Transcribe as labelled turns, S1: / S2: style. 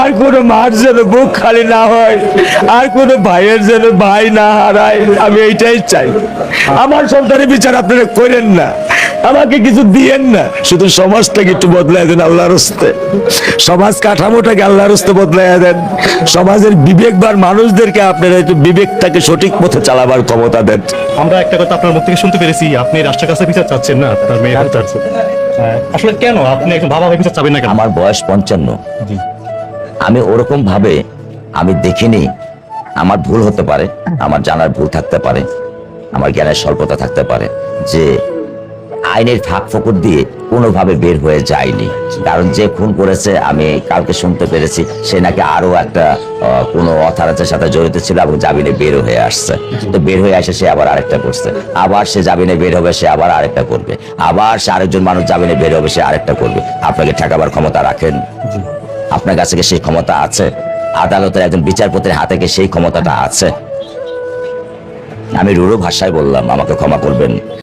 S1: আর কোনো মার যেন বুক খালি না হয়, আর কোনো ভাইয়ের যেন ভাই না হারায়। আমি এইটাই চাই। আমার সন্তানের বিচার আপনারা করেন না, আমাকে কিছু দিয়েন না, শুধু সমাজটাকে একটু বদলাই দেন আল্লাহর হস্তে। সমাজ কাঠামোটাকে আল্লাহর হস্তে বদলাই দেন। সমাজের বিবেকবান মানুষদেরকে আপনারা একটু বিবেকটাকে সঠিক পথে চালাবার ক্ষমতা দেন।
S2: আমরা একটা কথা আপনার মুখ থেকে শুনতে পেরেছি, আপনি রাষ্ট্রের কাছে বিচার চাচ্ছেন না, আপনার মেয়ে চাচ্ছেন। আসলে কেন আপনি একজন বাবা হয়ে বিচার চাবেন না কেন?
S3: আমার বয়স 55।
S2: জি।
S3: আমি ওরকম ভাবে আমি দেখিনি। আমার ভুল হতে পারে, আমার জানার ভুল থাকতে পারে, আমার জ্ঞানের স্বল্পতা থাকতে পারে, যে আইনের ফাঁক ফোকর দিয়ে কোনোভাবে বের হয়ে যায়নি। কারণ যে খুন করেছে আমি কালকে শুনতে পেরেছি সে নাকি আরো একটা কোনো অথরিটির সাথে জড়িত ছিল এবং জামিনে বের হয়ে আসছে। তো বের হয়ে আসে সে আবার আরেকটা করছে, আবার সে জামিনে বের হবে, সে আবার আরেকটা করবে, আবার সে আরেকজন মানুষ জামিনে বের হবে, সে আরেকটা করবে। আপনাকে ঠেকাবার ক্ষমতা রাখেন? আপনার কাছে কি সেই ক্ষমতা আছে? আদালতের একজন বিচারপতির হাতে কি সেই ক্ষমতাটা আছে? আমি রূঢ় ভাষায় বললাম, আমাকে ক্ষমা করবেন।